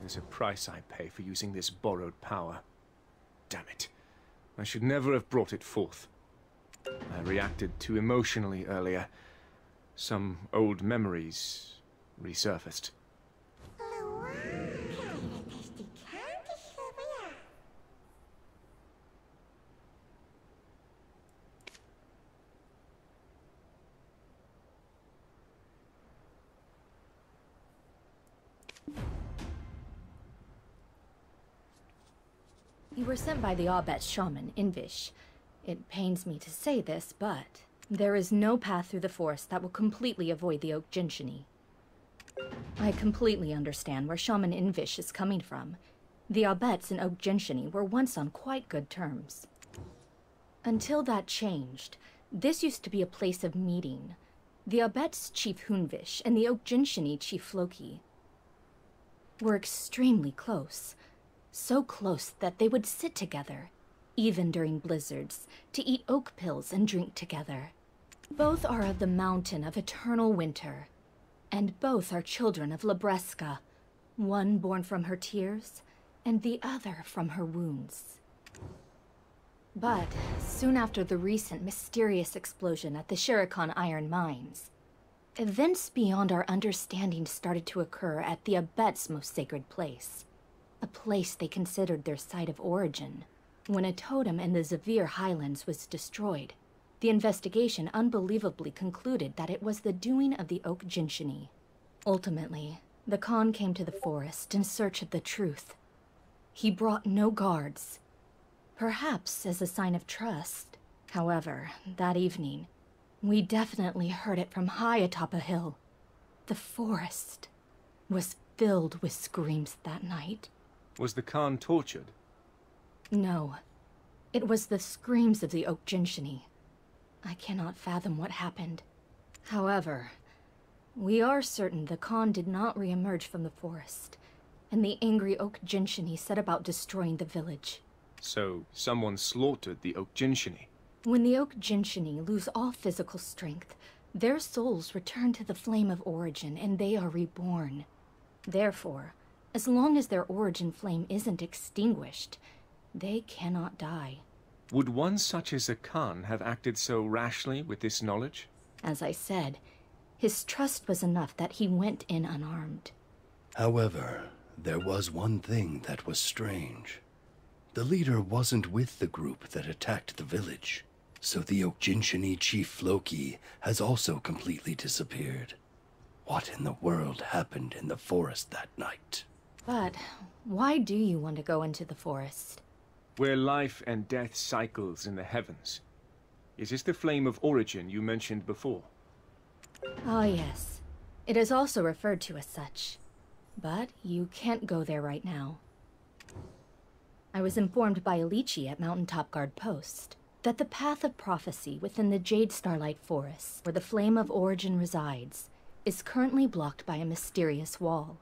There's a price I pay for using this borrowed power. Damn it. I should never have brought it forth. I reacted too emotionally earlier. Some old memories resurfaced. You were sent by the Aubet shaman, Invish. It pains me to say this, but there is no path through the forest that will completely avoid the Oak Jinshini. I completely understand where Shaman Invish is coming from. The Aubets and Oak Jinshini were once on quite good terms. Until that changed, this used to be a place of meeting. The Aubets Chief Hunvish and the Oak Jinshini Chief Floki were extremely close. So close that they would sit together, even during blizzards, to eat oak pills and drink together. Both are of the mountain of eternal winter, and both are children of Labreska, one born from her tears, and the other from her wounds. But soon after the recent mysterious explosion at the Shirikon Iron Mines, events beyond our understanding started to occur at the Abet's most sacred place. A place they considered their site of origin. When a totem in the Zavir Highlands was destroyed, the investigation unbelievably concluded that it was the doing of the Oak Jinshini. Ultimately, the Khan came to the forest in search of the truth. He brought no guards, perhaps as a sign of trust. However, that evening, we definitely heard it from high atop a hill. The forest was filled with screams that night. Was the Khan tortured? No. It was the screams of the Oak Jinshini. I cannot fathom what happened. However, we are certain the Khan did not re-emerge from the forest, and the angry Oak Jinshini set about destroying the village. So, someone slaughtered the Oak Jinshini? When the Oak Jinshini lose all physical strength, their souls return to the flame of origin and they are reborn. Therefore, as long as their origin flame isn't extinguished, they cannot die. Would one such as a Khan have acted so rashly with this knowledge? As I said, his trust was enough that he went in unarmed. However, there was one thing that was strange. The leader wasn't with the group that attacked the village, so the Oak Jinshini Chief Floki has also completely disappeared. What in the world happened in the forest that night? But why do you want to go into the forest? Where life and death cycles in the heavens. Is this the flame of origin you mentioned before? Ah, yes. It is also referred to as such. But you can't go there right now. I was informed by Alici at Mountaintop Guard Post that the path of prophecy within the Jade Starlight Forest, where the flame of origin resides, is currently blocked by a mysterious wall.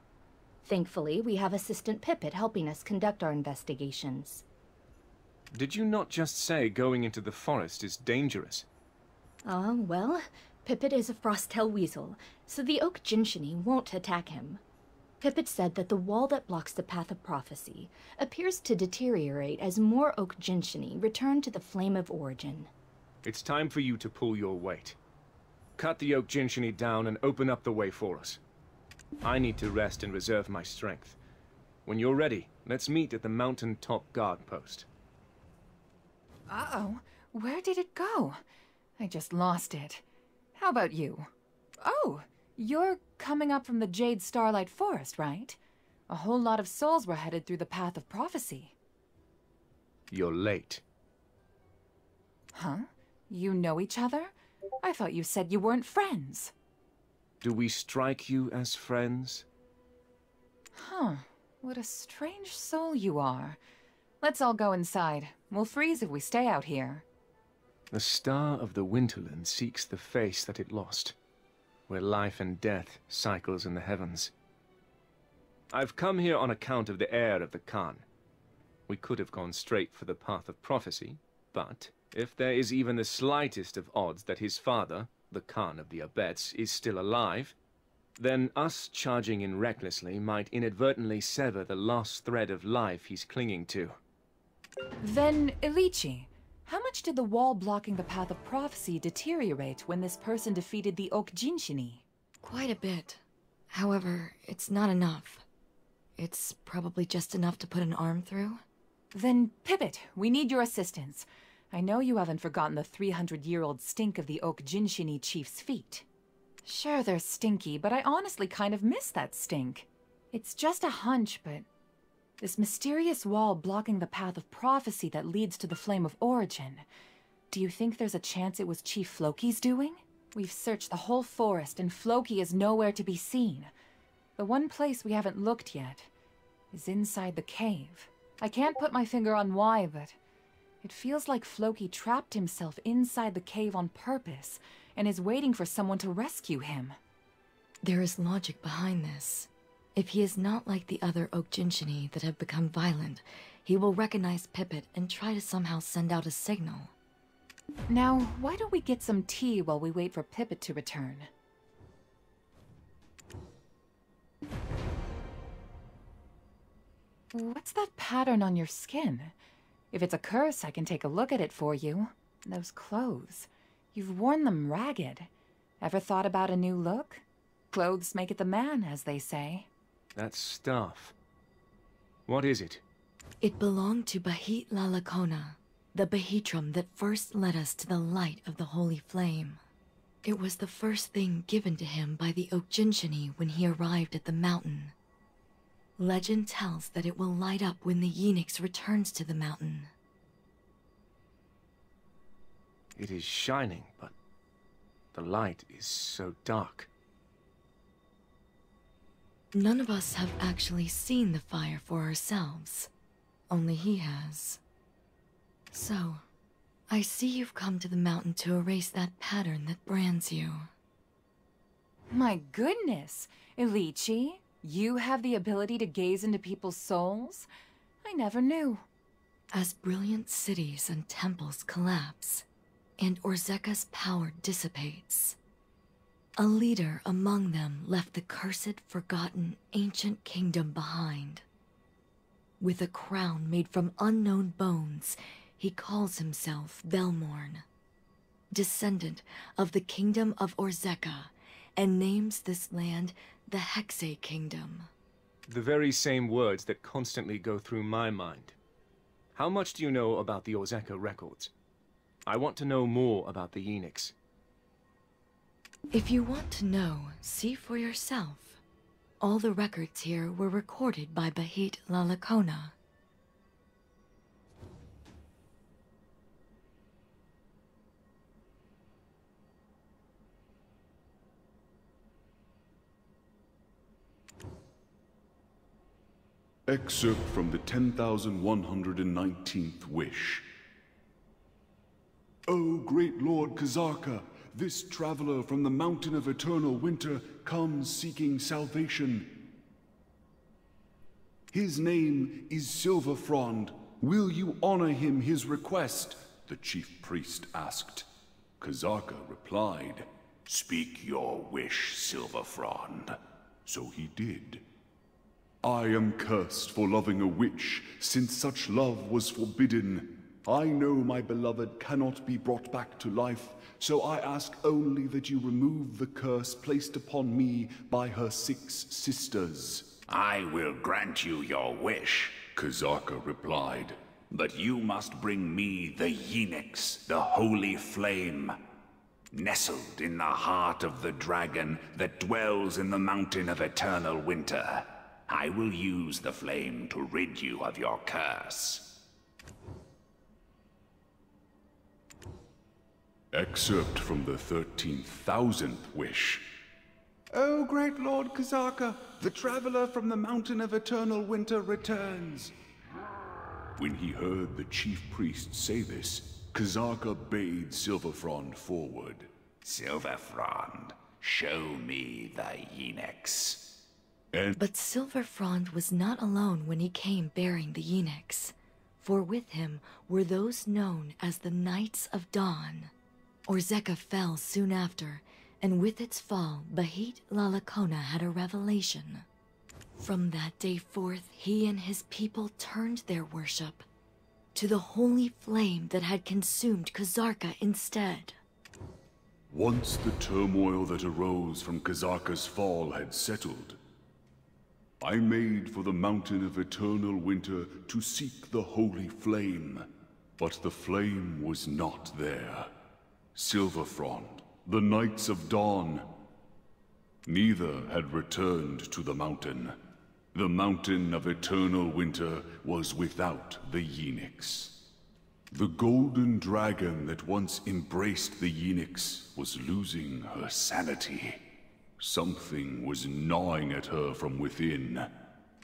Thankfully, we have Assistant Pippet helping us conduct our investigations. Did you not just say going into the forest is dangerous? Well, Pippet is a Frosttail weasel, so the Oak Jinshini won't attack him. Pippet said that the wall that blocks the path of prophecy appears to deteriorate as more Oak Jinshini return to the flame of origin. It's time for you to pull your weight. Cut the Oak Jinshini down and open up the way for us. I need to rest and reserve my strength. When you're ready, let's meet at the Mountaintop Guard Post. Uh-oh. Where did it go? I just lost it. How about you? Oh, you're coming up from the Jade Starlight Forest, right? A whole lot of souls were headed through the path of prophecy. You're late. Huh? You know each other? I thought you said you weren't friends. Do we strike you as friends? Huh. What a strange soul you are. Let's all go inside. We'll freeze if we stay out here. The star of the Winterland seeks the face that it lost, where life and death cycles in the heavens. I've come here on account of the heir of the Khan. We could have gone straight for the path of prophecy, but if there is even the slightest of odds that his father, the Khan of the Abets, is still alive, Then us charging in recklessly might inadvertently sever the last thread of life he's clinging to. Then, Ilichi, how much did the wall blocking the path of prophecy deteriorate when this person defeated the Okjinshini? Quite a bit. However, it's not enough. It's probably just enough to put an arm through. Then, Pivot, we need your assistance. I know you haven't forgotten the 300-year-old stink of the Okjinshini chief's feet. Sure, they're stinky, but I honestly kind of miss that stink. It's just a hunch, but this mysterious wall blocking the path of prophecy that leads to the Flame of Origin. Do you think there's a chance it was Chief Floki's doing? We've searched the whole forest, and Floki is nowhere to be seen. The one place we haven't looked yet is inside the cave. I can't put my finger on why, but it feels like Floki trapped himself inside the cave on purpose and is waiting for someone to rescue him. There is logic behind this. If he is not like the other Okjinshini that have become violent, he will recognize Pipit and try to somehow send out a signal. Now, why don't we get some tea while we wait for Pipit to return? What's that pattern on your skin? If it's a curse, I can take a look at it for you. Those clothes. You've worn them ragged. Ever thought about a new look? Clothes make it the man, as they say. That staff. What is it? It belonged to Bahit Lalakona, the Bahitram that first led us to the light of the Holy Flame. It was the first thing given to him by the Okjinshini when he arrived at the mountain. Legend tells that it will light up when the Yeenix returns to the mountain. It is shining, but the light is so dark. None of us have actually seen the fire for ourselves. Only he has. So, I see you've come to the mountain to erase that pattern that brands you. My goodness! Ilichi, you have the ability to gaze into people's souls? I never knew. As brilliant cities and temples collapse, and Orzeka's power dissipates, a leader among them left the cursed, forgotten, ancient kingdom behind. With a crown made from unknown bones, he calls himself Belmorn, descendant of the kingdom of Orzeka, and names this land the Hexe Kingdom. The very same words that constantly go through my mind. How much do you know about the Orzeka records? I want to know more about the Yeenix. If you want to know, see for yourself. All the records here were recorded by Bahit Lalakona. Excerpt from the 10,119th Wish. O great Lord Kazarka, this traveler from the Mountain of Eternal Winter comes seeking salvation. His name is Silverfrond. Will you honor him his request? The chief priest asked. Kazarka replied, Speak your wish, Silverfrond. So he did. I am cursed for loving a witch, since such love was forbidden. I know my beloved cannot be brought back to life, so I ask only that you remove the curse placed upon me by her 6 sisters. I will grant you your wish, Kazarka replied. but you must bring me the Yeenix, the Holy Flame. Nestled in the heart of the dragon that dwells in the Mountain of Eternal Winter, I will use the flame to rid you of your curse. Excerpt from the 13,000th Wish. O great Lord Kazarka, the traveler from the Mountain of Eternal Winter returns. When he heard the chief priest say this, Kazarka bade Silverfrond forward. Silverfrond, show me the Yeenix. But Silverfrond was not alone when he came bearing the Yeenix, for with him were those known as the Knights of Dawn. Orzeka fell soon after, and with its fall, Bahit Lalakona had a revelation. From that day forth, he and his people turned their worship to the holy flame that had consumed Kazarka instead. Once the turmoil that arose from Kazarka's fall had settled, I made for the Mountain of Eternal Winter to seek the holy flame. But the flame was not there. Silverfrond, the Knights of Dawn, neither had returned to the mountain. The Mountain of Eternal Winter was without the Yeenix. The golden dragon that once embraced the Yeenix was losing her sanity. Something was gnawing at her from within.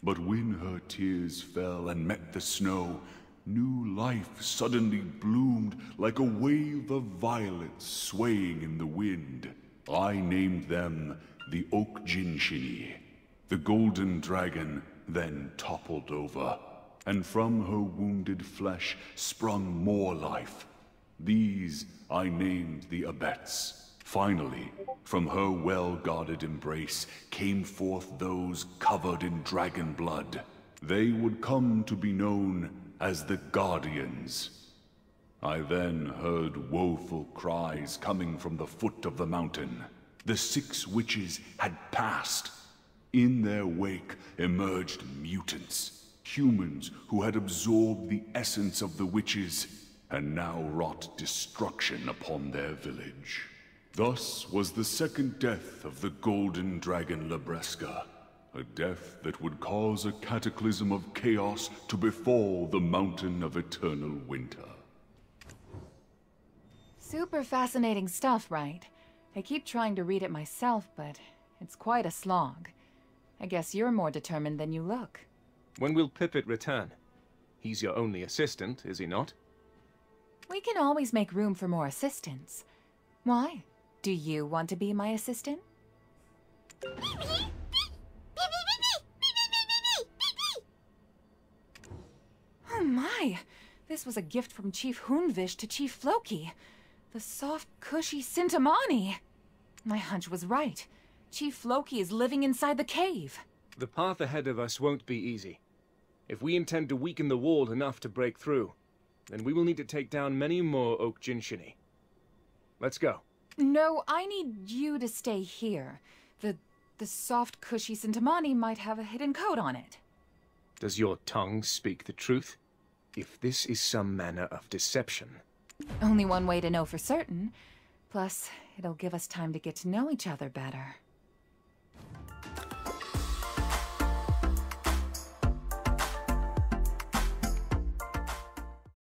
But when her tears fell and met the snow, new life suddenly bloomed like a wave of violets swaying in the wind. I named them the Oak Jinshini. The golden dragon then toppled over, and from her wounded flesh sprung more life. These I named the Abets. Finally, from her well-guarded embrace came forth those covered in dragon blood. They would come to be known as the Guardians. I then heard woeful cries coming from the foot of the mountain. The 6 witches had passed. In their wake emerged mutants, humans who had absorbed the essence of the witches and now wrought destruction upon their village. Thus was the second death of the golden dragon Labreska, a death that would cause a cataclysm of chaos to befall the Mountain of Eternal Winter. Super fascinating stuff, right? I keep trying to read it myself, but it's quite a slog. I guess you're more determined than you look. When will Pippet return? He's your only assistant, is he not? We can always make room for more assistants. Why? Do you want to be my assistant? Oh my! This was a gift from Chief Hoonvish to Chief Floki. The soft, cushy Sintamani. My hunch was right. Chief Floki is living inside the cave. The path ahead of us won't be easy. If we intend to weaken the wall enough to break through, then we will need to take down many more Oak Jinshini. Let's go. No, I need you to stay here. The soft, cushy Sintamani might have a hidden code on it. Does your tongue speak the truth? If this is some manner of deception... Only one way to know for certain. Plus, it'll give us time to get to know each other better.